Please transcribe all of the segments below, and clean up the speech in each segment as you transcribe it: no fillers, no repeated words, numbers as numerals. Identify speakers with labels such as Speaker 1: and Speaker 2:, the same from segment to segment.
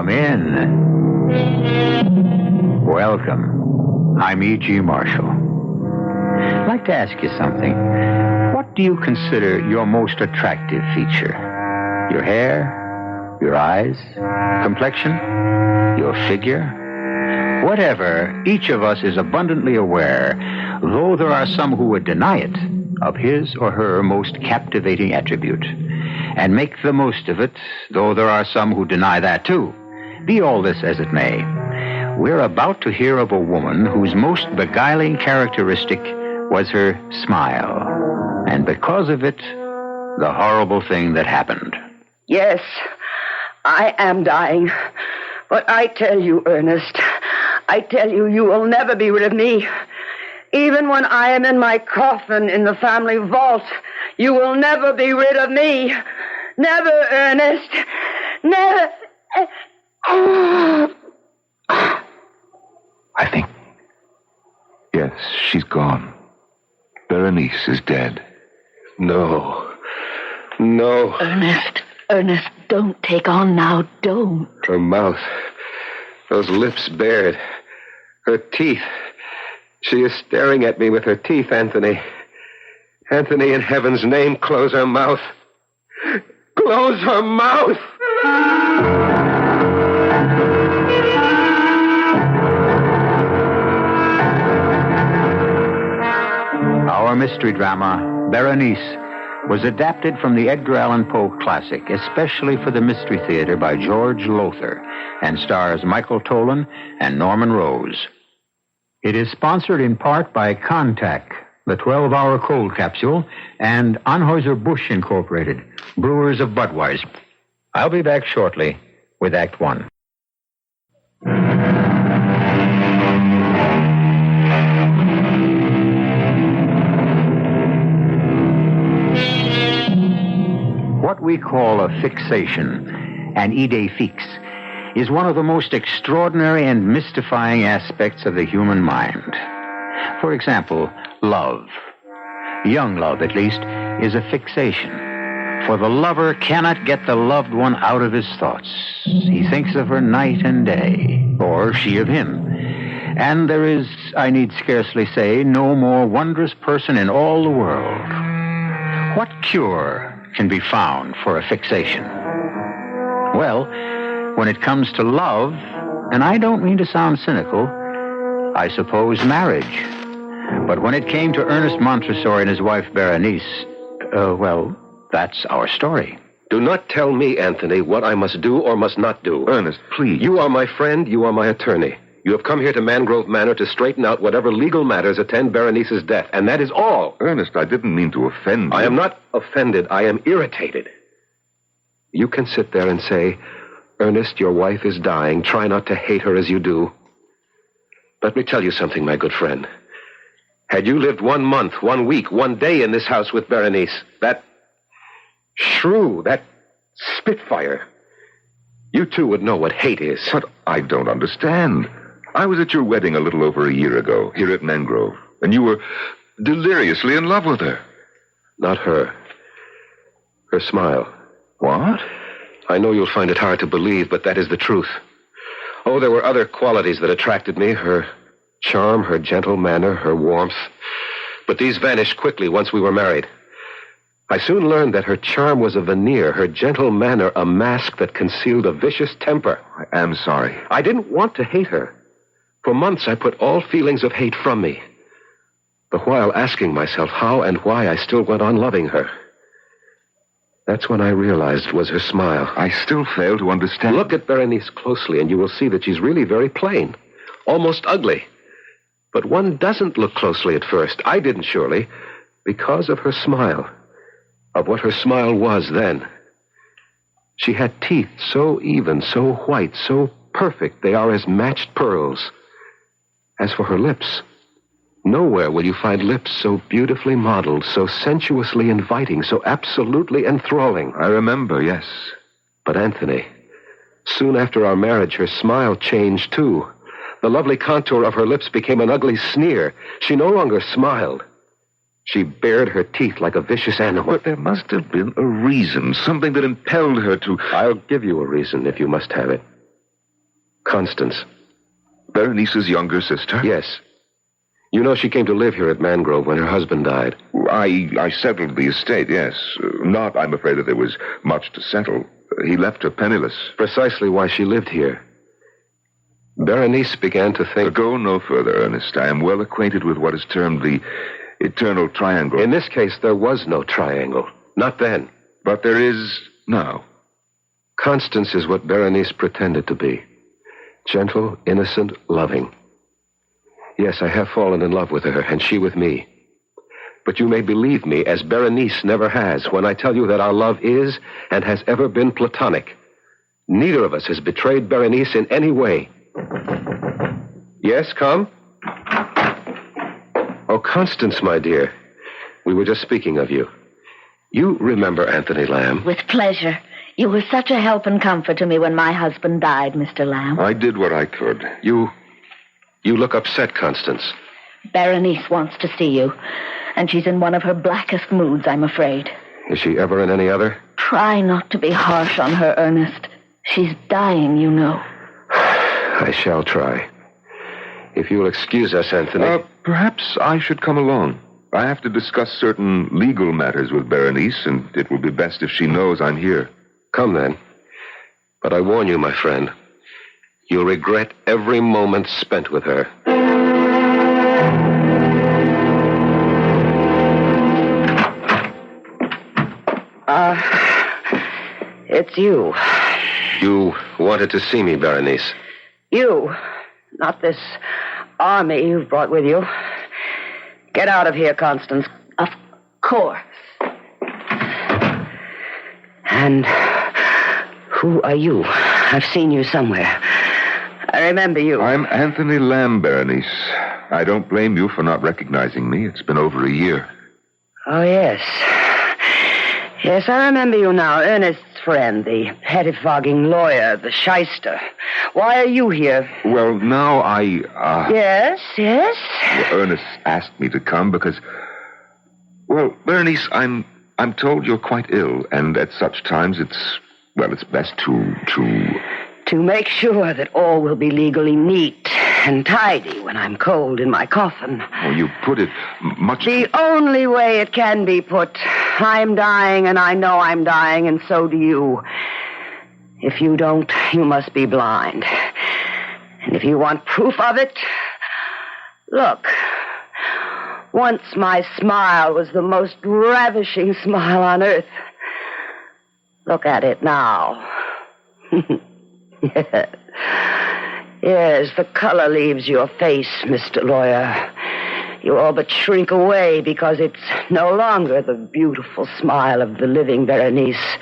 Speaker 1: Come in. Welcome. I'm E.G. Marshall. I'd like to ask you something. What do you consider your most attractive feature? Your hair? Your eyes? Complexion? Your figure? Whatever, each of us is abundantly aware, though there are some who would deny it, of his or her most captivating attribute, and make the most of it, though there are some who deny that too. Be all this as it may, we're about to hear of a woman whose most beguiling characteristic was her smile, and because of it, the horrible thing that happened.
Speaker 2: Yes, I am dying, but I tell you, Ernest, I tell you, you will never be rid of me. Even when I am in my coffin in the family vault, you will never be rid of me. Never, Ernest. Never.
Speaker 3: I think... Yes, she's gone. Berenice is dead.
Speaker 4: No.
Speaker 2: Ernest, don't take on now, don't.
Speaker 4: Her mouth, those lips bared, her teeth. She is staring at me with her teeth, Anthony. Anthony, in heaven's name, close her mouth. Close her mouth!
Speaker 1: Our mystery drama, Berenice, was adapted from the Edgar Allan Poe classic, especially for the Mystery Theater by George Lothar, and stars Michael Tolan and Norman Rose. It is sponsored in part by Contact, the 12-hour cold capsule, and Anheuser-Busch Incorporated, brewers of Budweiser. I'll be back shortly with Act One. What we call a fixation, an idée fixe, is one of the most extraordinary and mystifying aspects of the human mind. For example, love. Young love, at least, is a fixation. For the lover cannot get the loved one out of his thoughts. He thinks of her night and day, or she of him. And there is, I need scarcely say, no more wondrous person in all the world. What cure can be found for a fixation? Well, when it comes to love, and I don't mean to sound cynical, I suppose marriage. But when it came to Ernest Montresor and his wife Berenice, well, that's our story.
Speaker 4: Do not tell me, Anthony, what I must do or must not do.
Speaker 3: Ernest, please.
Speaker 4: You are my friend, you are my attorney. You have come here to Mangrove Manor to straighten out whatever legal matters attend Berenice's death, and that is all.
Speaker 3: Ernest, I didn't mean to offend you.
Speaker 4: I am not offended. I am irritated. You can sit there and say, Ernest, your wife is dying. Try not to hate her as you do. Let me tell you something, my good friend. Had you lived 1 month, 1 week, 1 day in this house with Berenice, that shrew, that spitfire, you too would know what hate is.
Speaker 3: But I don't understand. I was at your wedding a little over a year ago, here at Mangrove, and you were deliriously in love with her.
Speaker 4: Not her. Her smile.
Speaker 3: What?
Speaker 4: I know you'll find it hard to believe, but that is the truth. Oh, there were other qualities that attracted me. Her charm, her gentle manner, her warmth. But these vanished quickly once we were married. I soon learned that her charm was a veneer, her gentle manner a mask that concealed a vicious temper.
Speaker 3: I am sorry.
Speaker 4: I didn't want to hate her. For months, I put all feelings of hate from me, the while asking myself how and why I still went on loving her. That's when I realized it was her smile.
Speaker 3: I still fail to understand.
Speaker 4: Look at Berenice closely, and you will see that she's really very plain, almost ugly. But one doesn't look closely at first. I didn't, surely, because of her smile, of what her smile was then. She had teeth so even, so white, so perfect, they are as matched pearls. As for her lips, nowhere will you find lips so beautifully modeled, so sensuously inviting, so absolutely enthralling.
Speaker 3: I remember, yes.
Speaker 4: But Anthony, soon after our marriage, her smile changed too. The lovely contour of her lips became an ugly sneer. She no longer smiled. She bared her teeth like a vicious animal.
Speaker 3: But there must have been a reason, something that impelled her to...
Speaker 4: I'll give you a reason if you must have it. Constance.
Speaker 3: Berenice's younger sister?
Speaker 4: Yes. You know she came to live here at Mangrove when her husband died.
Speaker 3: I settled the estate, yes. Not, I'm afraid, that there was much to settle. He left her penniless.
Speaker 4: Precisely why she lived here. Berenice began to think...
Speaker 3: Go no further, Ernest. I am well acquainted with what is termed the eternal triangle.
Speaker 4: In this case, there was no triangle. Not then.
Speaker 3: But there is now.
Speaker 4: Constance is what Berenice pretended to be. Gentle, innocent, loving. Yes, I have fallen in love with her, and she with me. But you may believe me, as Berenice never has, when I tell you that our love is and has ever been platonic. Neither of us has betrayed Berenice in any way. Yes, come? Oh, Constance, my dear. We were just speaking of you. You remember Anthony Lamb?
Speaker 5: With pleasure. You were such a help and comfort to me when my husband died, Mr. Lamb.
Speaker 3: I did what I could.
Speaker 4: You look upset, Constance.
Speaker 5: Berenice wants to see you, and she's in one of her blackest moods, I'm afraid.
Speaker 4: Is she ever in any other?
Speaker 5: Try not to be harsh on her, Ernest. She's dying, you know.
Speaker 4: I shall try. If you'll excuse us, Anthony.
Speaker 3: Perhaps I should come along. I have to discuss certain legal matters with Berenice, and it will be best if she knows I'm here.
Speaker 4: Come, then. But I warn you, my friend, you'll regret every moment spent with her.
Speaker 2: It's you.
Speaker 4: You wanted to see me, Berenice.
Speaker 2: You. Not this army you've brought with you. Get out of here, Constance.
Speaker 5: Of course.
Speaker 2: And who are you? I've seen you somewhere. I remember you.
Speaker 3: I'm Anthony Lamb, Berenice. I don't blame you for not recognizing me. It's been over a year.
Speaker 2: Oh, yes. Yes, I remember you now. Ernest's friend, the pettifogging lawyer, the shyster. Why are you here?
Speaker 3: Well, now
Speaker 2: Yes?
Speaker 3: Ernest asked me to come because... Well, Berenice, I'm told you're quite ill, and at such times it's best
Speaker 2: To make sure that all will be legally neat and tidy when I'm cold in my coffin.
Speaker 3: Oh, you put it much...
Speaker 2: The only way it can be put. I'm dying, and I know I'm dying, and so do you. If you don't, you must be blind. And if you want proof of it, look. Once my smile was the most ravishing smile on earth. Look at it now. Yes, the color leaves your face, Mr. Lawyer. You all but shrink away because it's no longer the beautiful smile of the living Berenice,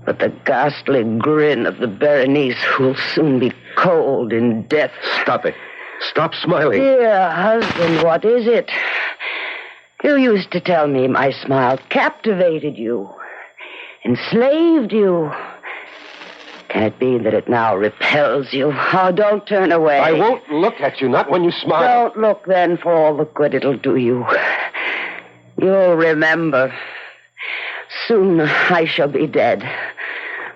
Speaker 2: but the ghastly grin of the Berenice who'll soon be cold in death.
Speaker 4: Stop it. Stop smiling.
Speaker 2: Dear husband, what is it? You used to tell me my smile captivated you, enslaved you. Can it be that it now repels you? Oh, don't turn away.
Speaker 4: I won't look at you, not when you smile.
Speaker 2: Don't look then for all the good it'll do you. You'll remember. Soon I shall be dead.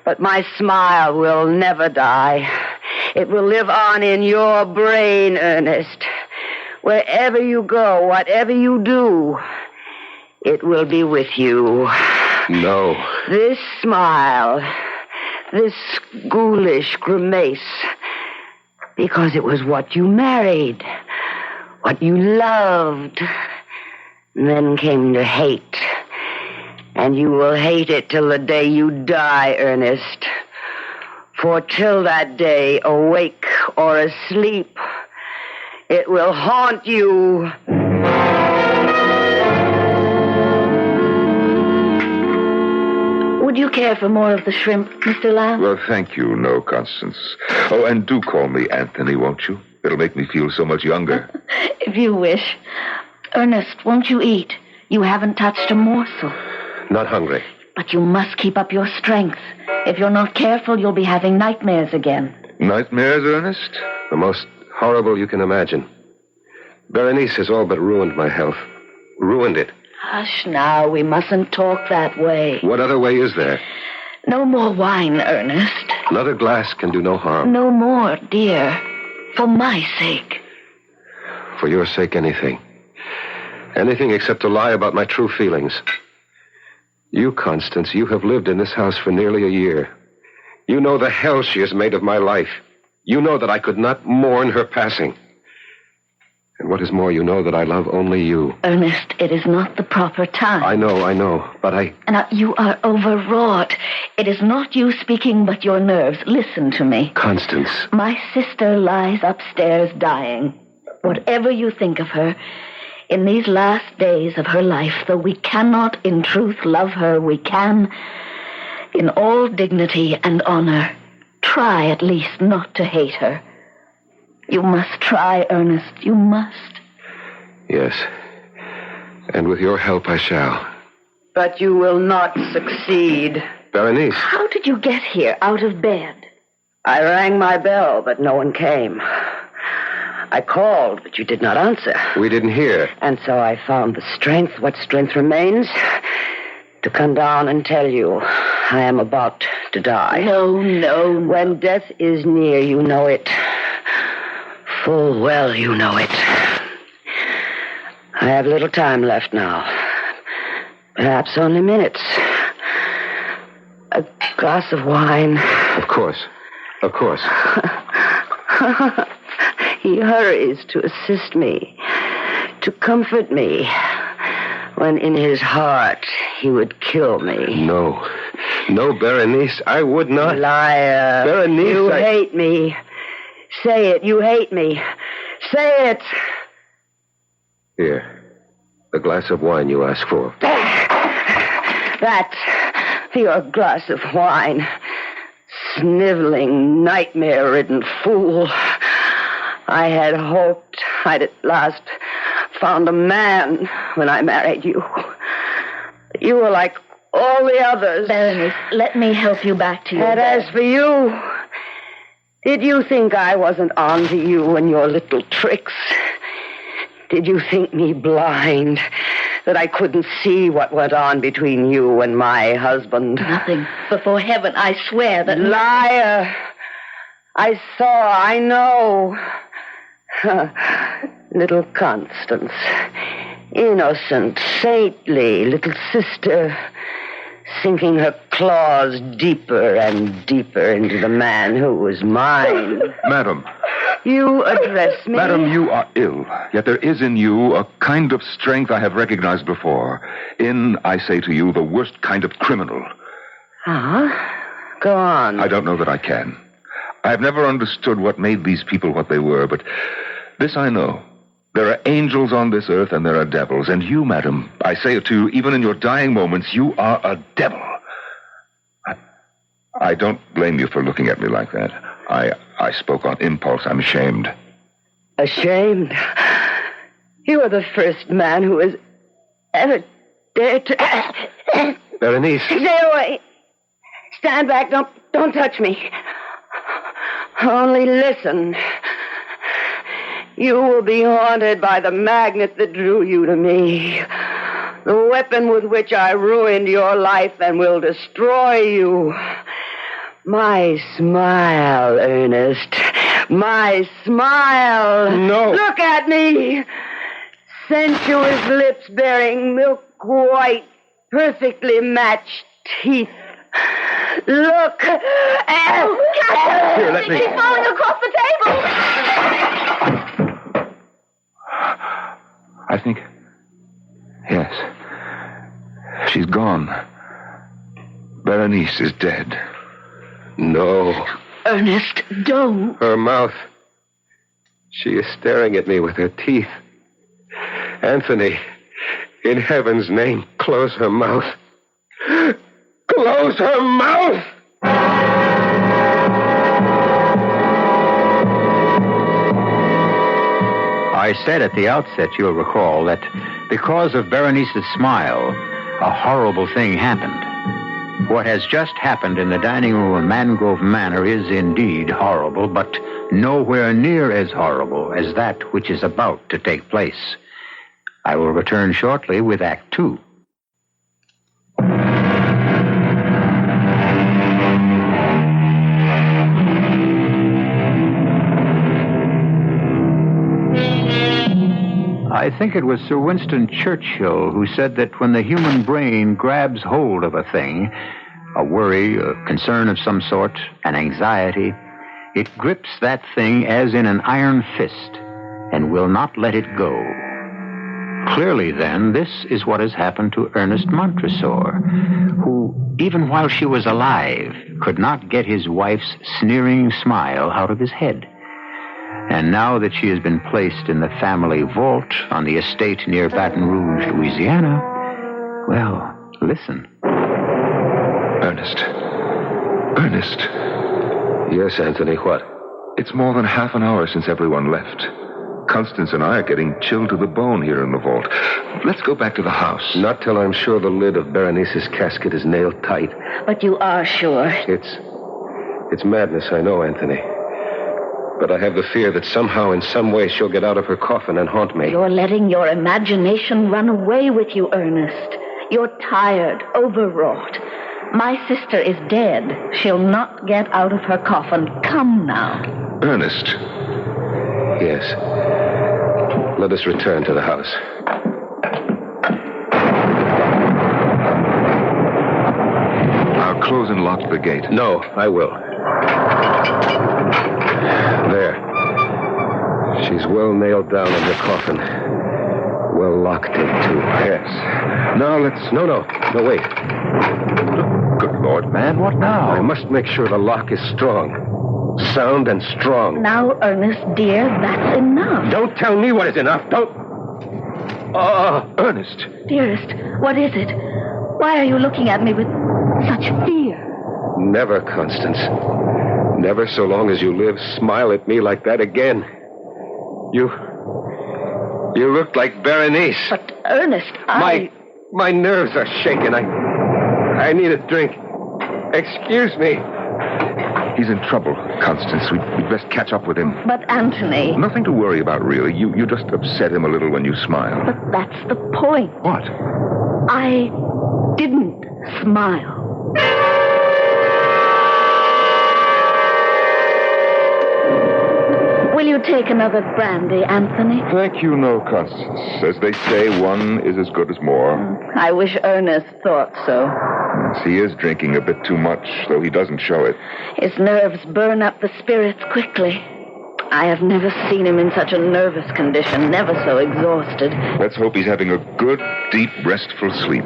Speaker 2: But my smile will never die. It will live on in your brain, Ernest. Wherever you go, whatever you do, it will be with you.
Speaker 4: No.
Speaker 2: This smile... this ghoulish grimace, because it was what you married, what you loved, and then came to hate. And you will hate it till the day you die, Ernest. For till that day, awake or asleep, it will haunt you.
Speaker 5: Would you care for more of the shrimp, Mr. Lamb?
Speaker 3: Well, thank you, no, Constance. Oh, and do call me Anthony, won't you? It'll make me feel so much younger.
Speaker 5: If you wish. Ernest, won't you eat? You haven't touched a morsel.
Speaker 4: Not hungry.
Speaker 5: But you must keep up your strength. If you're not careful, you'll be having nightmares again.
Speaker 3: Nightmares, Ernest?
Speaker 4: The most horrible you can imagine. Berenice has all but ruined my health. Ruined it.
Speaker 5: Hush now, we mustn't talk that way.
Speaker 4: What other way is there?
Speaker 5: No more wine, Ernest.
Speaker 4: Another glass can do no harm.
Speaker 5: No more, dear. For my sake.
Speaker 4: For your sake, anything. Anything except to lie about my true feelings. You, Constance, you have lived in this house for nearly a year. You know the hell she has made of my life. You know that I could not mourn her passing. And what is more, you know that I love only you.
Speaker 5: Ernest, it is not the proper time.
Speaker 4: I know, but
Speaker 5: Now, you are overwrought. It is not you speaking, but your nerves. Listen to me.
Speaker 4: Constance.
Speaker 5: My sister lies upstairs dying. Whatever you think of her, in these last days of her life, though we cannot in truth love her, we can, in all dignity and honor, try at least not to hate her. You must try, Ernest. You must.
Speaker 4: Yes. And with your help, I shall.
Speaker 2: But you will not succeed.
Speaker 4: Berenice.
Speaker 5: How did you get here out of bed?
Speaker 2: I rang my bell, but no one came. I called, but you did not answer.
Speaker 4: We didn't hear.
Speaker 2: And so I found the strength, what strength remains, to come down and tell you I am about to die.
Speaker 5: No.
Speaker 2: When death is near, you know it. Full well you know it. I have little time left now. Perhaps only minutes. A glass of wine.
Speaker 4: Of course.
Speaker 2: He hurries to assist me, to comfort me, when in his heart he would kill me.
Speaker 4: No, Berenice, I would not.
Speaker 2: Liar.
Speaker 4: Berenice,
Speaker 2: you hate me. Say it, you hate me. Say it.
Speaker 4: Here, the glass of wine you asked for.
Speaker 2: That, your glass of wine. Sniveling, nightmare-ridden fool. I had hoped I'd at last found a man when I married you. You were like all the others.
Speaker 5: Berenice, let me help you back to your
Speaker 2: And
Speaker 5: bed.
Speaker 2: as for you, did you think I wasn't on to you and your little tricks? Did you think me blind, that I couldn't see what went on between you and my husband?
Speaker 5: Nothing. Before heaven, I swear that...
Speaker 2: Liar! I saw, I know. Little Constance. Innocent, saintly little sister, sinking her claws deeper and deeper into the man who was mine.
Speaker 3: Madam.
Speaker 2: You address me?
Speaker 3: Madam, you are ill. Yet there is in you a kind of strength I have recognized before. I say to you, the worst kind of criminal.
Speaker 2: Go on.
Speaker 3: I don't know that I can. I have never understood what made these people what they were, but this I know. There are angels on this earth and there are devils. And you, madam, I say it to you, even in your dying moments, you are a devil. I don't blame you for looking at me like that. I spoke on impulse. I'm ashamed.
Speaker 2: Ashamed? You are the first man who has ever dared to...
Speaker 4: Berenice.
Speaker 2: Stay away. Stand back. Don't touch me. Only listen. You will be haunted by the magnet that drew you to me. The weapon with which I ruined your life and will destroy you. My smile, Ernest. My smile.
Speaker 4: No.
Speaker 2: Look at me. Sensuous lips bearing milk white, perfectly matched teeth. Look.
Speaker 4: Here, let me...
Speaker 5: She's falling across the table.
Speaker 3: I think... Yes. She's gone. Berenice is dead.
Speaker 4: No.
Speaker 5: Ernest, don't.
Speaker 4: Her mouth. She is staring at me with her teeth. Anthony, in heaven's name, close her mouth. Close her mouth!
Speaker 1: I said at the outset, you'll recall, that because of Berenice's smile, a horrible thing happened. What has just happened in the dining room of Mangrove Manor is indeed horrible, but nowhere near as horrible as that which is about to take place. I will return shortly with Act 2. I think it was Sir Winston Churchill who said that when the human brain grabs hold of a thing, a worry, a concern of some sort, an anxiety, it grips that thing as in an iron fist and will not let it go. Clearly, then, this is what has happened to Ernest Montresor, who, even while she was alive, could not get his wife's sneering smile out of his head. And now that she has been placed in the family vault on the estate near Baton Rouge, Louisiana, well, listen.
Speaker 3: Ernest. Ernest.
Speaker 4: Yes, Anthony, what?
Speaker 3: It's more than half an hour since everyone left. Constance and I are getting chilled to the bone here in the vault. Let's go back to the house.
Speaker 4: Not till I'm sure the lid of Berenice's casket is nailed tight.
Speaker 5: But you are sure.
Speaker 4: It's madness, I know, Anthony. But I have the fear that somehow, in some way, she'll get out of her coffin and haunt me.
Speaker 5: You're letting your imagination run away with you, Ernest. You're tired, overwrought. My sister is dead. She'll not get out of her coffin. Come now.
Speaker 3: Ernest.
Speaker 4: Yes. Let us return to the house.
Speaker 3: I'll close and lock the gate.
Speaker 4: No, I will. There. She's well nailed down in her coffin. Well locked in, too.
Speaker 3: Yes. Now let's...
Speaker 4: No, wait.
Speaker 3: Good Lord, man, what now?
Speaker 4: I must make sure the lock is strong. Sound and strong.
Speaker 5: Now, Ernest, dear, that's enough.
Speaker 4: Don't tell me what is enough. Don't...
Speaker 3: Ernest.
Speaker 5: Dearest, what is it? Why are you looking at me with such fear?
Speaker 4: Never, Constance. Never so long as you live, smile at me like that again. You look like Berenice.
Speaker 5: But, Ernest,
Speaker 4: My nerves are shaking. I need a drink. Excuse me.
Speaker 3: He's in trouble, Constance. We'd best catch up with him.
Speaker 5: But, Anthony...
Speaker 3: Nothing to worry about, really. You just upset him a little when you smile.
Speaker 5: But that's the point.
Speaker 3: What?
Speaker 5: I didn't smile. Will you take another brandy, Anthony?
Speaker 3: Thank you, no, Constance. As they say, one is as good as more.
Speaker 5: I wish Ernest thought so.
Speaker 3: Yes, he is drinking a bit too much, though he doesn't show it.
Speaker 5: His nerves burn up the spirits quickly. I have never seen him in such a nervous condition, never so exhausted.
Speaker 3: Let's hope he's having a good, deep, restful sleep.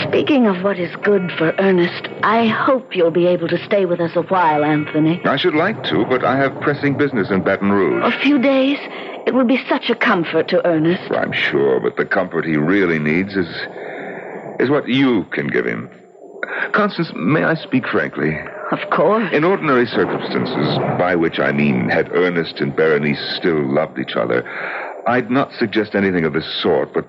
Speaker 5: Speaking of what is good for Ernest, I hope you'll be able to stay with us a while, Anthony.
Speaker 3: I should like to, but I have pressing business in Baton Rouge.
Speaker 5: A few days? It would be such a comfort to Ernest.
Speaker 3: I'm sure, but the comfort he really needs is what you can give him. Constance, may I speak frankly?
Speaker 5: Of course.
Speaker 3: In ordinary circumstances, by which I mean had Ernest and Berenice still loved each other, I'd not suggest anything of this sort, but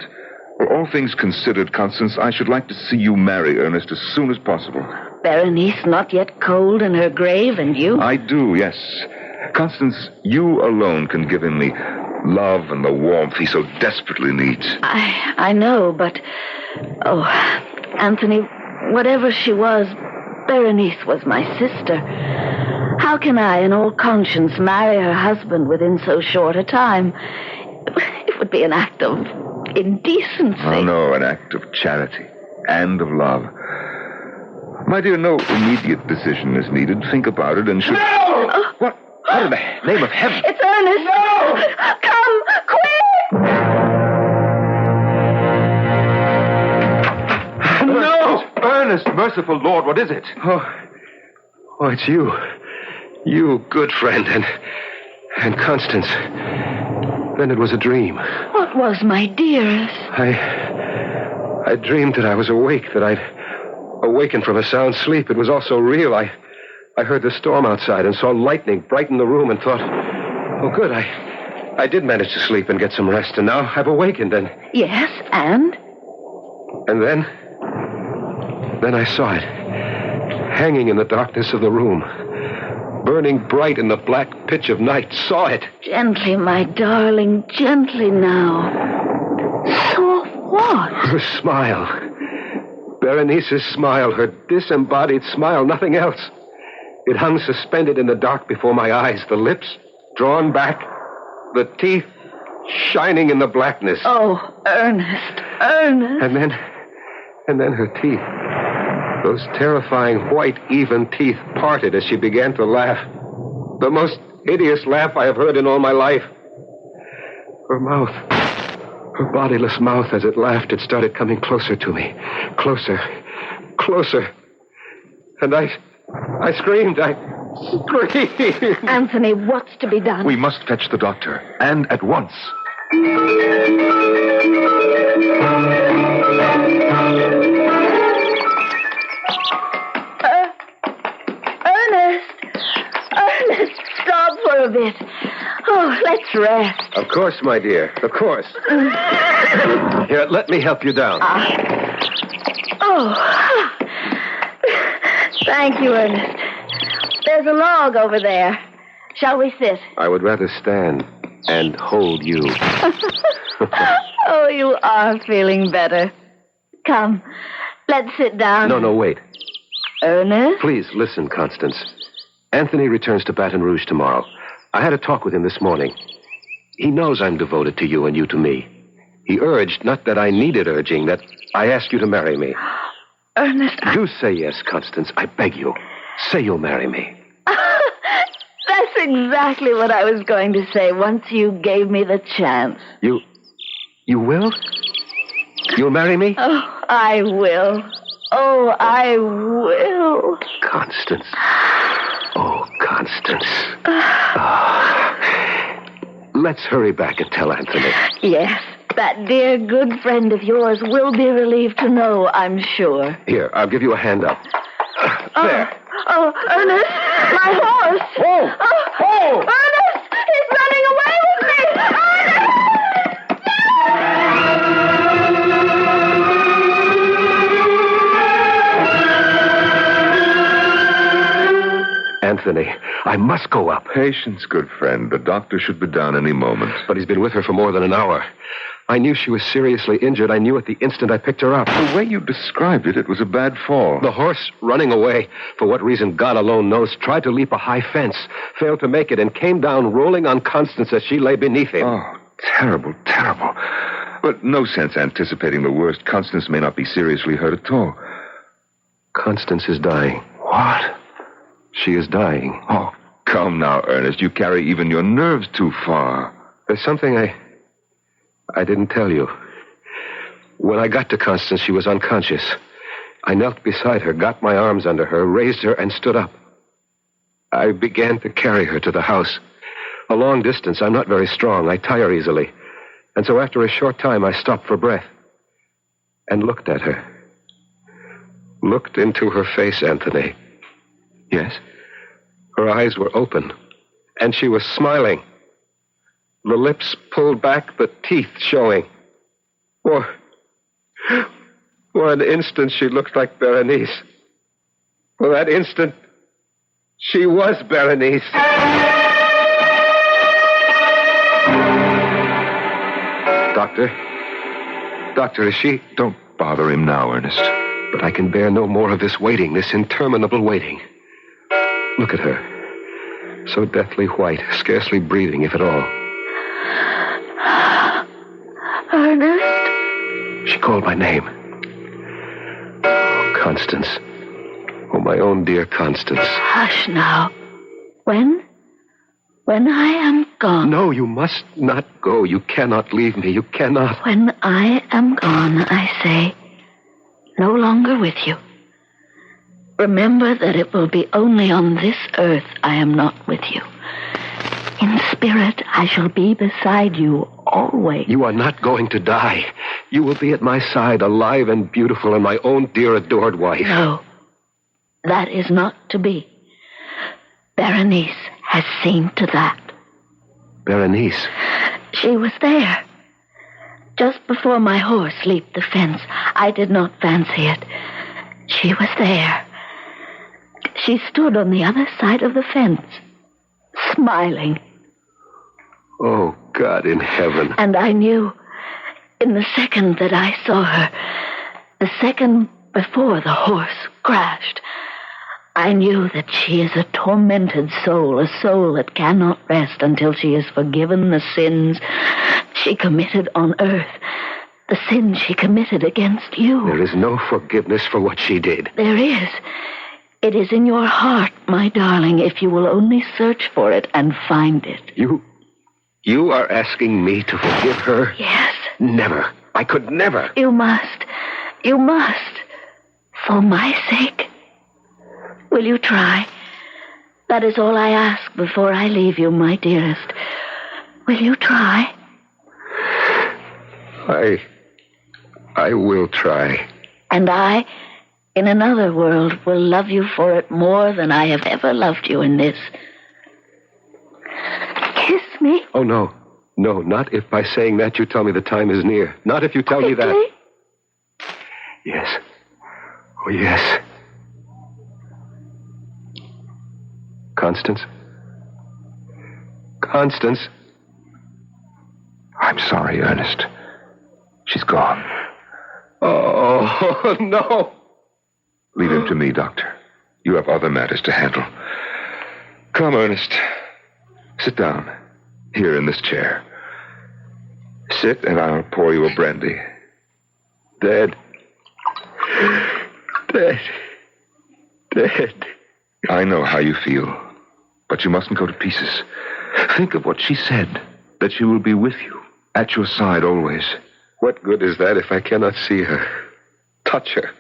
Speaker 3: for all things considered, Constance, I should like to see you marry Ernest as soon as possible.
Speaker 5: Berenice not yet cold in her grave, and you?
Speaker 3: I do, yes. Constance, you alone can give him the love and the warmth he so desperately needs.
Speaker 5: I know, but... Oh, Anthony, whatever she was, Berenice was my sister. How can I, in all conscience, marry her husband within so short a time? It would be an act of indecency.
Speaker 3: Oh, no, an act of charity and of love. My dear, no immediate decision is needed. Think about it and should...
Speaker 4: No! What in the name of heaven?
Speaker 5: It's Ernest! No! Come, quick!
Speaker 3: No! Ernest, merciful Lord, what is it?
Speaker 4: Oh, it's you. You, good friend, and Constance. Then it was a dream.
Speaker 5: What was, my dearest?
Speaker 4: I dreamed that I was awake, that I'd awakened from a sound sleep. It was all so real. I heard the storm outside and saw lightning brighten the room and thought, oh, good, I did manage to sleep and get some rest, and now I've awakened and...
Speaker 5: Yes, and?
Speaker 4: And then I saw it, hanging in the darkness of the room, burning bright in the black pitch of night. Saw it.
Speaker 5: Gently, my darling, gently now. Saw what?
Speaker 4: Her smile. Berenice's smile, her disembodied smile, nothing else. It hung suspended in the dark before my eyes, the lips drawn back, the teeth shining in the blackness.
Speaker 2: Oh, Ernest. Ernest.
Speaker 4: And then her teeth. Those terrifying white, even teeth parted as she began to laugh. The most hideous laugh I have heard in all my life. Her mouth, her bodiless mouth, as it laughed, it started coming closer to me. Closer. And I screamed.
Speaker 5: Anthony, what's to be done?
Speaker 3: We must fetch the doctor, and at once.
Speaker 5: Ernest, stop for a bit. Oh, let's rest.
Speaker 4: Of course, my dear, of course. Here, let me help you down.
Speaker 5: Thank you, Ernest. There's a log over there. Shall we sit?
Speaker 4: I would rather stand and hold you.
Speaker 5: Oh, you are feeling better. Come, let's sit down.
Speaker 4: No, wait.
Speaker 5: Ernest?
Speaker 4: Please, listen, Constance. Anthony returns to Baton Rouge tomorrow. I had a talk with him this morning. He knows I'm devoted to you and you to me. He urged, not that I needed urging, that I ask you to marry me.
Speaker 5: Ernest,
Speaker 4: Do say yes, Constance. I beg you. Say you'll marry me.
Speaker 5: That's exactly what I was going to say once you gave me the chance.
Speaker 4: You will? You'll marry me?
Speaker 5: Oh, I will. Oh, I will.
Speaker 4: Constance. Oh, Constance. Let's hurry back and tell Anthony.
Speaker 5: Yes, that dear good friend of yours will be relieved to know, I'm sure.
Speaker 4: Here, I'll give you a hand up. There.
Speaker 5: Oh, Ernest, my horse.
Speaker 4: Oh!
Speaker 5: Ernest, he's running away with me.
Speaker 4: Anthony, I must go up.
Speaker 3: Patience, good friend. The doctor should be down any moment.
Speaker 4: But he's been with her for more than an hour. I knew she was seriously injured. I knew it the instant I picked her up.
Speaker 3: The way you described it, it was a bad fall.
Speaker 4: The horse, running away, for what reason God alone knows, tried to leap a high fence, failed to make it, and came down rolling on Constance as she lay beneath him.
Speaker 3: Oh, terrible. But no sense anticipating the worst. Constance may not be seriously hurt at all.
Speaker 4: Constance is dying.
Speaker 3: What?
Speaker 4: She is dying.
Speaker 3: Oh, come now, Ernest. You carry even your nerves too far.
Speaker 4: There's something I didn't tell you. When I got to Constance, she was unconscious. I knelt beside her, got my arms under her, raised her, and stood up. I began to carry her to the house. A long distance. I'm not very strong. I tire easily. And so after a short time, I stopped for breath and looked at her. Looked into her face, Anthony.
Speaker 3: Yes?
Speaker 4: Her eyes were open, and she was smiling. The lips pulled back, the teeth showing. For an instant, she looked like Berenice. For that instant, she was Berenice. Doctor, is she?
Speaker 3: Don't bother him now, Ernest.
Speaker 4: But I can bear no more of this waiting, this interminable waiting. Look at her. So deathly white, scarcely breathing, if at all.
Speaker 5: Ernest?
Speaker 4: She called my name. Oh, Constance. Oh, my own dear Constance.
Speaker 5: Hush now. When I am gone...
Speaker 4: No, you must not go. You cannot leave me. You cannot.
Speaker 5: When I am gone, I say, no longer with you. Remember that it will be only on this earth I am not with you. In spirit, I shall be beside you always.
Speaker 4: You are not going to die. You will be at my side, alive and beautiful, and my own dear adored wife.
Speaker 5: No, that is not to be. Berenice has seen to that.
Speaker 4: Berenice?
Speaker 5: She was there. Just before my horse leaped the fence, I did not fancy it. She was there. She stood on the other side of the fence, smiling.
Speaker 4: Oh, God in heaven.
Speaker 5: And I knew, in the second that I saw her, the second before the horse crashed, I knew that she is a tormented soul, a soul that cannot rest until she has forgiven the sins she committed on earth, the sin she committed against you.
Speaker 4: There is no forgiveness for what she did.
Speaker 5: There is. It is in your heart, my darling, if you will only search for it and find it.
Speaker 4: You are asking me to forgive her?
Speaker 5: Yes.
Speaker 4: Never. I could never.
Speaker 5: You must. You must. For my sake. Will you try? That is all I ask before I leave you, my dearest. Will you try?
Speaker 4: I will try.
Speaker 5: And I, in another world, will love you for it more than I have ever loved you in this. Kiss me.
Speaker 4: Oh, no. No, not if by saying that you tell me the time is near. Not if you tell me that. Yes. Oh, yes. Constance? Constance?
Speaker 3: I'm sorry, Ernest. She's gone.
Speaker 4: Oh, no.
Speaker 3: Leave him to me, Doctor. You have other matters to handle. Come, Ernest. Sit down. Here in this chair. Sit and I'll pour you a brandy.
Speaker 4: Dead. Dead. Dead.
Speaker 3: I know how you feel, but you mustn't go to pieces. Think of what she said, that she will be with you, at your side always.
Speaker 4: What good is that if I cannot see her, touch her?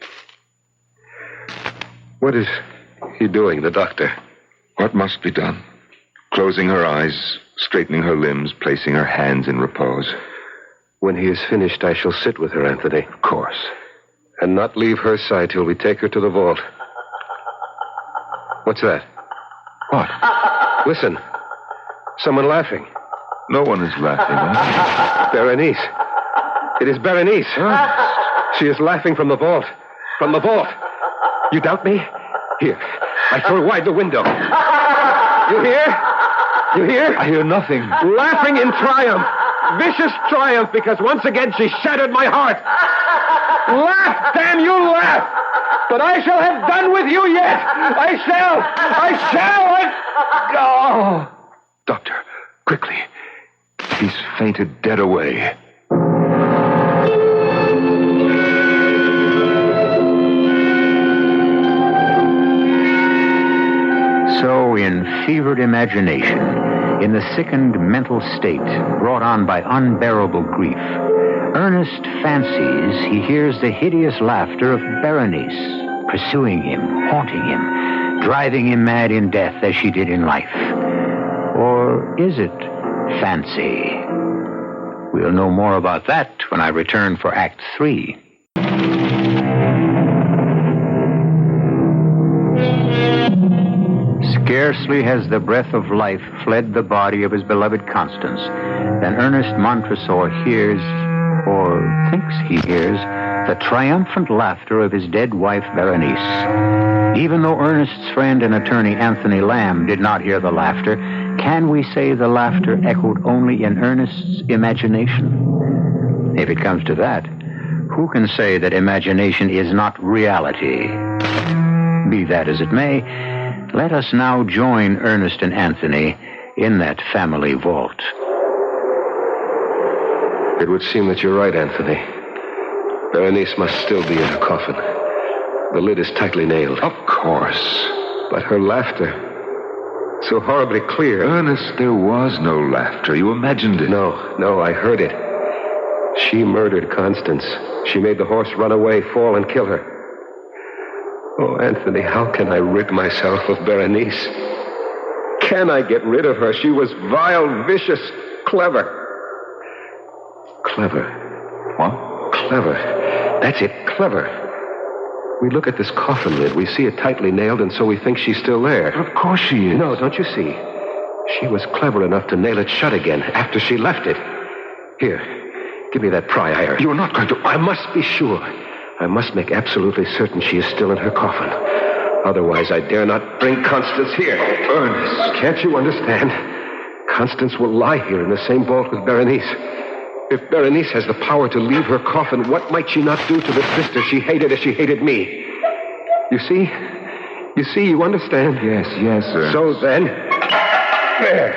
Speaker 4: What is he doing, the doctor?
Speaker 3: What must be done? Closing her eyes, straightening her limbs, placing her hands in repose.
Speaker 4: When he is finished, I shall sit with her, Anthony.
Speaker 3: Of course.
Speaker 4: And not leave her side till we take her to the vault. What's that?
Speaker 3: What?
Speaker 4: Listen. Someone laughing.
Speaker 3: No one is laughing, huh?
Speaker 4: Berenice. It is Berenice. She is laughing from the vault. From the vault. You doubt me? Here. I throw wide the window. You hear? You hear?
Speaker 3: I hear nothing.
Speaker 4: Laughing in triumph. Vicious triumph, because once again she shattered my heart. Laugh, damn you, laugh! But I shall have done with you yet! I shall!
Speaker 3: Oh! Doctor, quickly. He's fainted dead away.
Speaker 1: So, in fevered imagination, in the sickened mental state brought on by unbearable grief, Ernest fancies he hears the hideous laughter of Berenice, pursuing him, haunting him, driving him mad in death as she did in life. Or is it fancy? We'll know more about that when I return for Act 3. Scarcely has the breath of life fled the body of his beloved Constance than Ernest Montresor hears, or thinks he hears, the triumphant laughter of his dead wife, Berenice. Even though Ernest's friend and attorney Anthony Lamb did not hear the laughter, can we say the laughter echoed only in Ernest's imagination? If it comes to that, who can say that imagination is not reality? Be that as it may, let us now join Ernest and Anthony in that family vault.
Speaker 4: It would seem that you're right, Anthony. Berenice must still be in her coffin. The lid is tightly nailed.
Speaker 3: Of course.
Speaker 4: But her laughter, so horribly clear.
Speaker 3: Ernest, there was no laughter. You imagined it.
Speaker 4: No, I heard it. She murdered Constance. She made the horse run away, fall, and kill her. Oh, Anthony, how can I rid myself of Berenice? Can I get rid of her? She was vile, vicious, clever. Clever.
Speaker 3: What?
Speaker 4: Clever. That's it, clever. We look at this coffin lid. We see it tightly nailed, and so we think she's still there.
Speaker 3: Of course she is.
Speaker 4: No, don't you see? She was clever enough to nail it shut again after she left it. Here, give me that pry iron.
Speaker 3: You're not going to...
Speaker 4: I must be sure. I must make absolutely certain she is still in her coffin. Otherwise, I dare not bring Constance here.
Speaker 3: Ernest.
Speaker 4: Can't you understand? Constance will lie here in the same vault with Berenice. If Berenice has the power to leave her coffin, what might she not do to the sister she hated as she hated me? You see? You understand?
Speaker 3: Yes, Ernest.
Speaker 4: So then... There.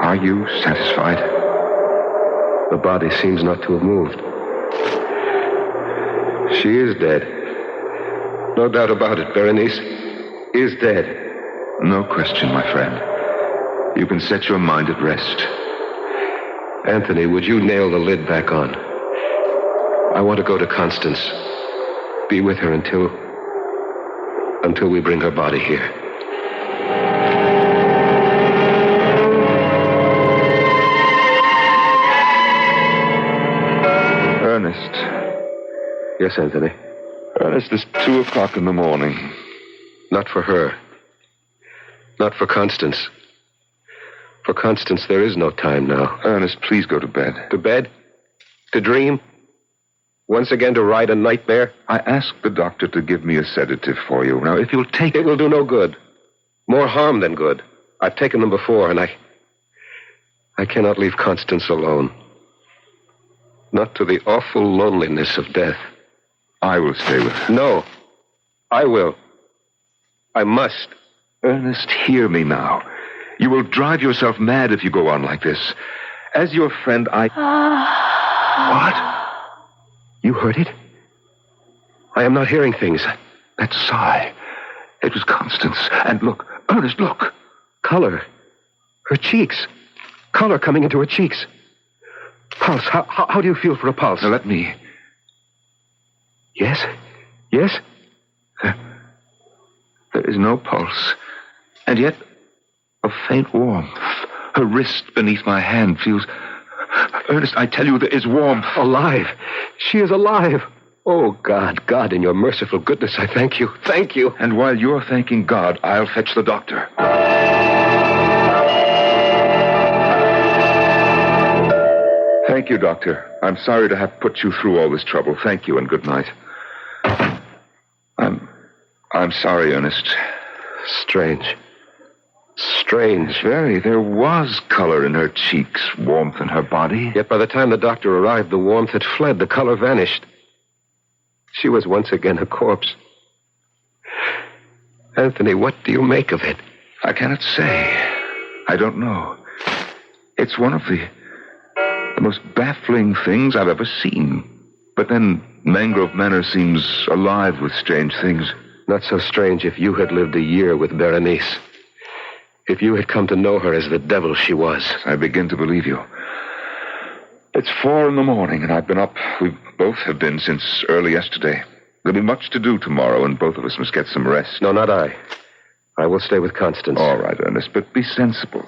Speaker 3: Are you satisfied?
Speaker 4: The body seems not to have moved. She is dead. No doubt about it. Berenice is dead.
Speaker 3: No question, my friend. You can set your mind at rest.
Speaker 4: Anthony, would you nail the lid back on? I want to go to Constance. Be with her until we bring her body here.
Speaker 3: Ernest.
Speaker 4: Yes, Anthony?
Speaker 3: Ernest, it's 2 o'clock in the morning.
Speaker 4: Not for her. Not for Constance. For Constance, there is no time now.
Speaker 3: Ernest, please go to bed.
Speaker 4: To bed? To dream? Once again to ride a nightmare?
Speaker 3: I asked the doctor to give me a sedative for you. Now, if you'll take
Speaker 4: it... It will do no good. More harm than good. I've taken them before, and I cannot leave Constance alone. Not to the awful loneliness of death.
Speaker 3: I will stay with her.
Speaker 4: No. I will. I must.
Speaker 3: Ernest, hear me now. You will drive yourself mad if you go on like this. As your friend, What?
Speaker 4: You heard it? I am not hearing things.
Speaker 3: That sigh. It was Constance. And look, Ernest, look.
Speaker 4: Color. Her cheeks. Color coming into her cheeks. Pulse. How do you feel for a pulse?
Speaker 3: Now, let me...
Speaker 4: Yes? Yes?
Speaker 3: There is no pulse. And yet, a faint warmth. Her wrist beneath my hand feels... Ernest, I tell you, there is warmth.
Speaker 4: Alive. She is alive. Oh, God, in your merciful goodness, I thank you. Thank you.
Speaker 3: And while you're thanking God, I'll fetch the doctor. Thank you, Doctor. I'm sorry to have put you through all this trouble. Thank you, and good night. I'm sorry, Ernest.
Speaker 4: Strange.
Speaker 3: Very. There was color in her cheeks, warmth in her body.
Speaker 4: Yet by the time the doctor arrived, the warmth had fled. The color vanished. She was once again a corpse. Anthony, what do you make of it?
Speaker 3: I cannot say. I don't know. It's one of the most baffling things I've ever seen. But then Mangrove Manor seems alive with strange things.
Speaker 4: Not so strange if you had lived a year with Berenice. If you had come to know her as the devil she was.
Speaker 3: I begin to believe you. It's 4 a.m, and I've been up. We both have been since early yesterday. There'll be much to do tomorrow, and both of us must get some rest.
Speaker 4: No, not I. I will stay with Constance.
Speaker 3: All right, Ernest, but be sensible.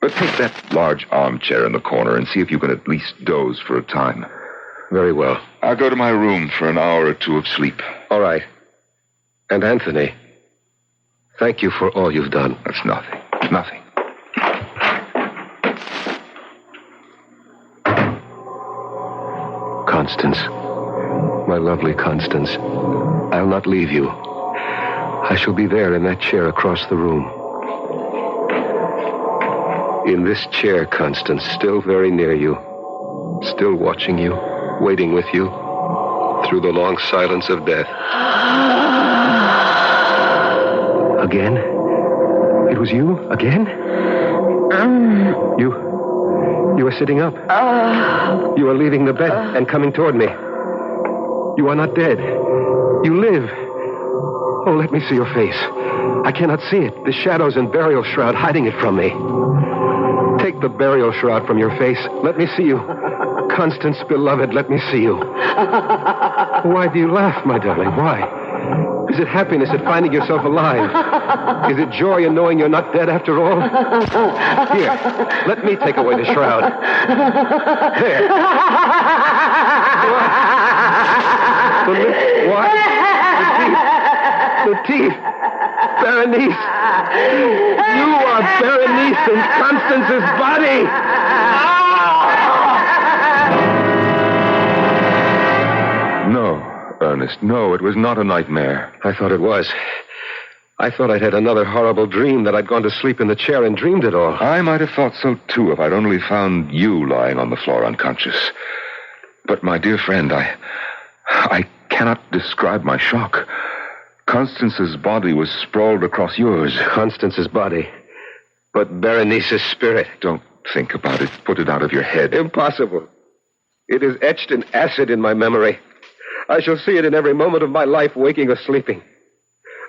Speaker 3: But take that large armchair in the corner and see if you can at least doze for a time.
Speaker 4: Very well.
Speaker 3: I'll go to my room for an hour or two of sleep.
Speaker 4: All right. And Anthony, thank you for all you've done.
Speaker 3: That's nothing. Nothing.
Speaker 4: Constance. My lovely Constance. I'll not leave you. I shall be there in that chair across the room. In this chair, Constance, still very near you. Still watching you, waiting with you, through the long silence of death. Again? It was you? Again? You are sitting up. You are leaving the bed and coming toward me. You are not dead. You live. Oh, let me see your face. I cannot see it. The shadows and burial shroud hiding it from me. Take the burial shroud from your face. Let me see you. Constance, beloved, let me see you. Why do you laugh, my darling? Why? Is it happiness at finding yourself alive? Is it joy in knowing you're not dead after all? Here, let me take away the shroud. There. What? The lips. What? The teeth. Berenice. You are Berenice in Constance's body.
Speaker 3: No, Ernest, no, it was not a nightmare.
Speaker 4: I thought it was. I thought I'd had another horrible dream, that I'd gone to sleep in the chair and dreamed it all.
Speaker 3: I might have thought so, too, if I'd only found you lying on the floor unconscious. But, my dear friend, I cannot describe my shock. Constance's body was sprawled across yours.
Speaker 4: Constance's body. But Berenice's spirit.
Speaker 3: Don't think about it. Put it out of your head.
Speaker 4: Impossible. It is etched in acid in my memory. I shall see it in every moment of my life, waking or sleeping.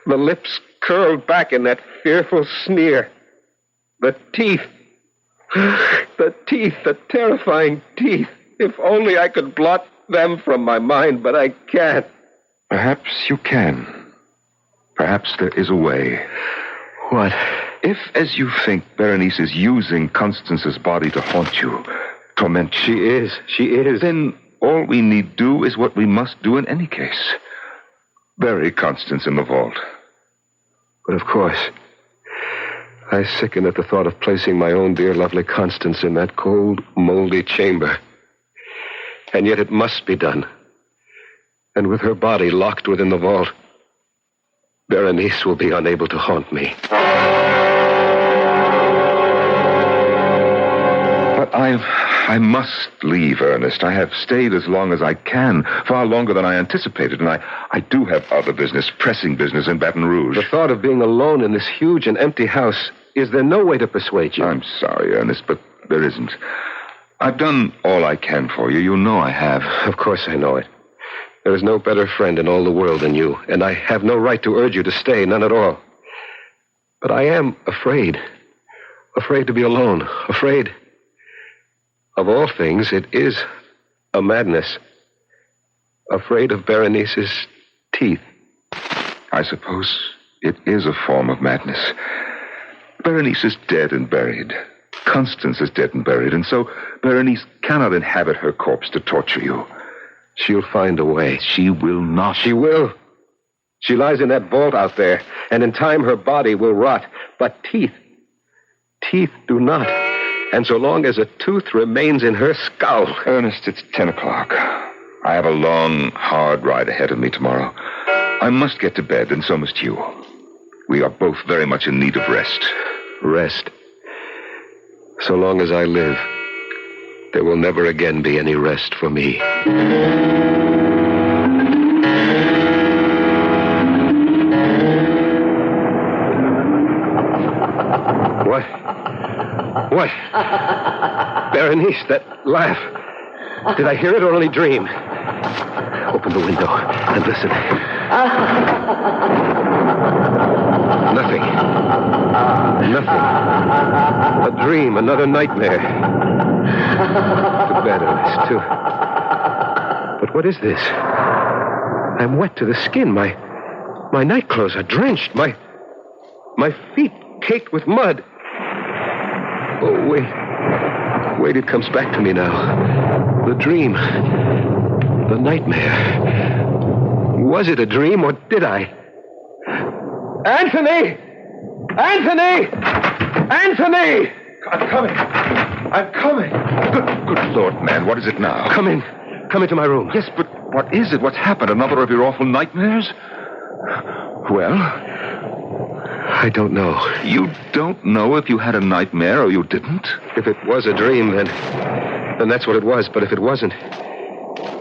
Speaker 4: The lips curled back in that fearful sneer. The teeth. The terrifying teeth. If only I could blot them from my mind, but I can't.
Speaker 3: Perhaps you can. Perhaps there is a way.
Speaker 4: What?
Speaker 3: If, as you think, Berenice is using Constance's body to haunt you, torment you...
Speaker 4: She is.
Speaker 3: Then all we need do is what we must do in any case. Bury Constance in the vault.
Speaker 4: But of course, I sicken at the thought of placing my own dear, lovely Constance in that cold, moldy chamber. And yet it must be done. And with her body locked within the vault, Berenice will be unable to haunt me.
Speaker 3: But I must leave, Ernest. I have stayed as long as I can, far longer than I anticipated, and I do have other business, pressing business in Baton Rouge.
Speaker 4: The thought of being alone in this huge and empty house, is there no way to persuade you?
Speaker 3: I'm sorry, Ernest, but there isn't. I've done all I can for you. You know I have.
Speaker 4: Of course I know it. There is no better friend in all the world than you, and I have no right to urge you to stay, none at all. But I am afraid. Afraid to be alone. Afraid. Of all things, it is a madness. Afraid of Berenice's teeth.
Speaker 3: I suppose it is a form of madness. Berenice is dead and buried. Constance is dead and buried, and so Berenice cannot inhabit her corpse to torture you.
Speaker 4: She'll find a way.
Speaker 3: She will not.
Speaker 4: She will. She lies in that vault out there, and in time her body will rot. But teeth do not. And so long as a tooth remains in her skull...
Speaker 3: Ernest, it's 10 o'clock. I have a long, hard ride ahead of me tomorrow. I must get to bed, and so must you. We are both very much in need of rest.
Speaker 4: Rest. So long as I live, there will never again be any rest for me. What? Berenice, that laugh. Did I hear it or only dream? Open the window and listen. Nothing. A dream, another nightmare. To bed, Ernest, too. But what is this? I'm wet to the skin. My nightclothes are drenched. My feet caked with mud. Oh, wait, it comes back to me now. The dream. The nightmare. Was it a dream or did I? Anthony! I'm coming.
Speaker 3: Good Lord, man, what is it now?
Speaker 4: Come into my room.
Speaker 3: Yes, but what is it? What's happened? Another of your awful nightmares? Well,
Speaker 4: I don't know.
Speaker 3: You don't know if you had a nightmare or you didn't?
Speaker 4: If it was a dream, then that's what it was. But if it wasn't,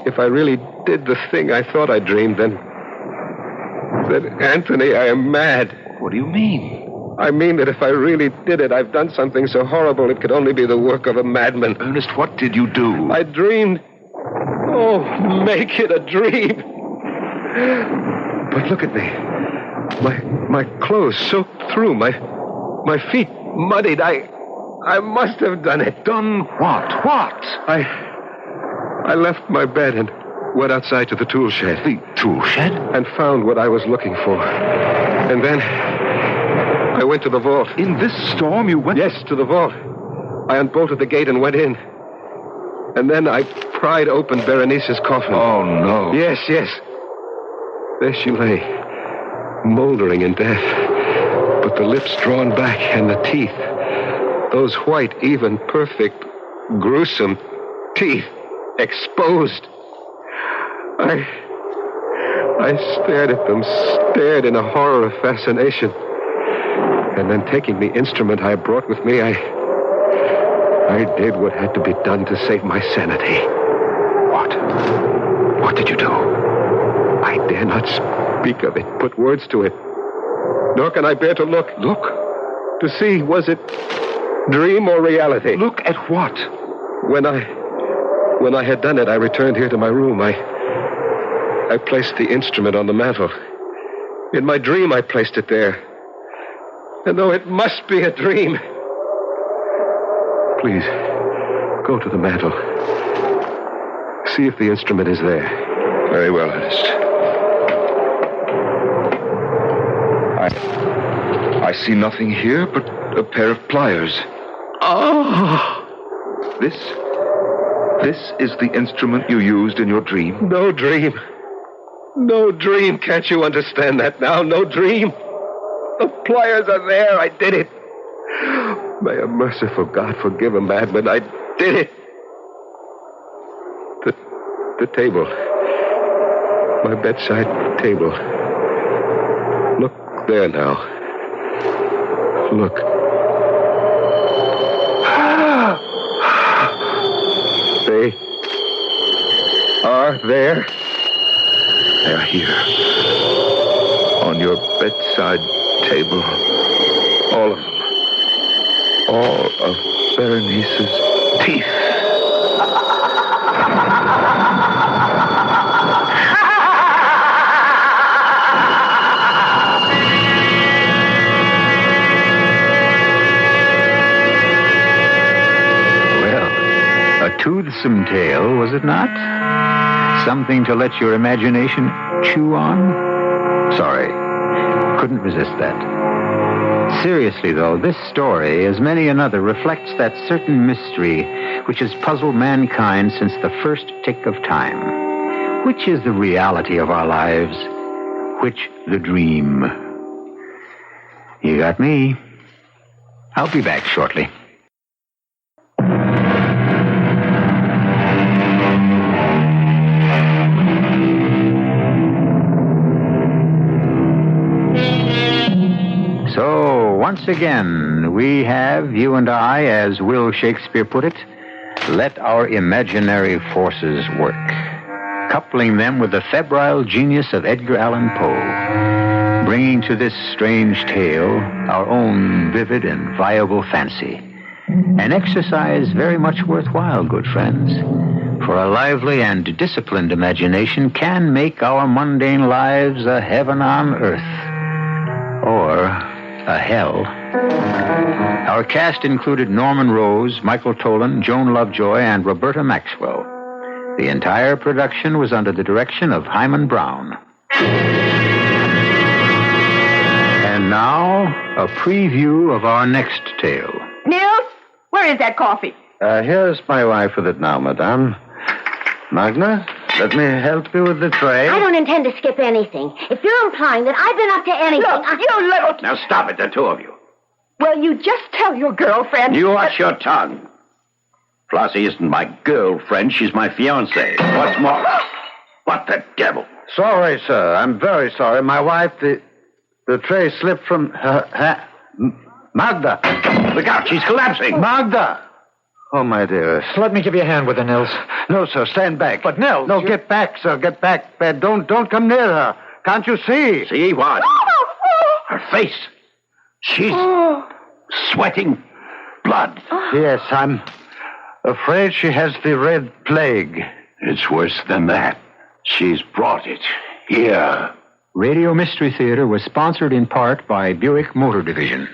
Speaker 4: if I really did the thing I thought I dreamed, then Anthony, I am mad.
Speaker 3: What do you mean?
Speaker 4: I mean that if I really did it, I've done something so horrible it could only be the work of a madman.
Speaker 3: Ernest, what did you do?
Speaker 4: I dreamed. Oh, make it a dream. But look at me. My clothes soaked through, my feet muddied. I must have done it.
Speaker 3: Done what? What?
Speaker 4: I left my bed and went outside to the tool shed.
Speaker 3: The tool shed?
Speaker 4: And found what I was looking for. And then I went to the vault.
Speaker 3: In this storm you went?
Speaker 4: Yes, to the vault. I unbolted the gate and went in. And then I pried open Berenice's coffin.
Speaker 3: Oh, no.
Speaker 4: Yes. There she lay, moldering in death. But the lips drawn back and the teeth, those white, even, perfect, gruesome teeth, exposed. I stared at them, stared in a horror of fascination. And then taking the instrument I brought with me, I did what had to be done to save my sanity. What did you do? I dare not speak of it, put words to it. Nor can I bear to look.
Speaker 3: Look?
Speaker 4: To see, was it Dream or reality?
Speaker 3: Look at what?
Speaker 4: When I had done it, I returned here to my room. I placed the instrument on the mantel. In my dream, I placed it there. And though it must be a dream, please, go to the mantel. See if the instrument is there.
Speaker 3: Very well, Ernest. I see nothing here but a pair of pliers.
Speaker 4: Oh!
Speaker 3: This is the instrument you used in your dream?
Speaker 4: No dream. No dream. Can't you understand that now? No dream. The pliers are there. I did it. May a merciful God forgive a madman. I did it. The table. My bedside table. Look there now. Look. They are there.
Speaker 3: They are here. On your bedside table. All of them. All of Berenice's teeth.
Speaker 1: A toothsome tale, was it not? Something to let your imagination chew on? Sorry, couldn't resist that. Seriously, though, this story, as many another, reflects that certain mystery which has puzzled mankind since the first tick of time. Which is the reality of our lives? Which the dream? You got me. I'll be back shortly. So, once again, we have, you and I, as Will Shakespeare put it, let our imaginary forces work, coupling them with the febrile genius of Edgar Allan Poe, bringing to this strange tale our own vivid and viable fancy. An exercise very much worthwhile, good friends, for a lively and disciplined imagination can make our mundane lives a heaven on earth, or a hell. Our cast included Norman Rose, Michael Tolan, Joan Lovejoy, and Roberta Maxwell. The entire production was under the direction of Hyman Brown. And now, a preview of our next tale.
Speaker 2: Nils, where is that coffee?
Speaker 1: Here's my wife with it now, madame. Magna, let me help you with the tray.
Speaker 6: I don't intend to skip anything. If you're implying that I've been up to anything...
Speaker 2: Look, you little...
Speaker 1: Now stop it, the two of you.
Speaker 2: Will you just tell your girlfriend...
Speaker 7: You watch your tongue. Flossie isn't my girlfriend. She's my fiancée. What's more... What the devil?
Speaker 1: Sorry, sir. I'm very sorry. My wife, the tray slipped from her... Magda!
Speaker 7: Look out, she's collapsing.
Speaker 1: Magda! Oh, my dearest.
Speaker 8: Let me give you a hand with her, Nils.
Speaker 1: No, sir, stand back.
Speaker 8: But, Nils...
Speaker 1: No, get back, sir, get back. Don't come near her. Can't you see?
Speaker 7: See what? Her face. She's sweating blood.
Speaker 1: Yes, I'm afraid she has the red plague.
Speaker 7: It's worse than that. She's brought it here.
Speaker 1: Radio Mystery Theater was sponsored in part by Buick Motor Division.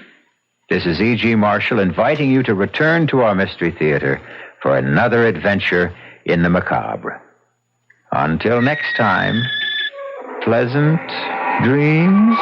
Speaker 1: This is E.G. Marshall inviting you to return to our Mystery Theater for another adventure in the macabre. Until next time, pleasant dreams.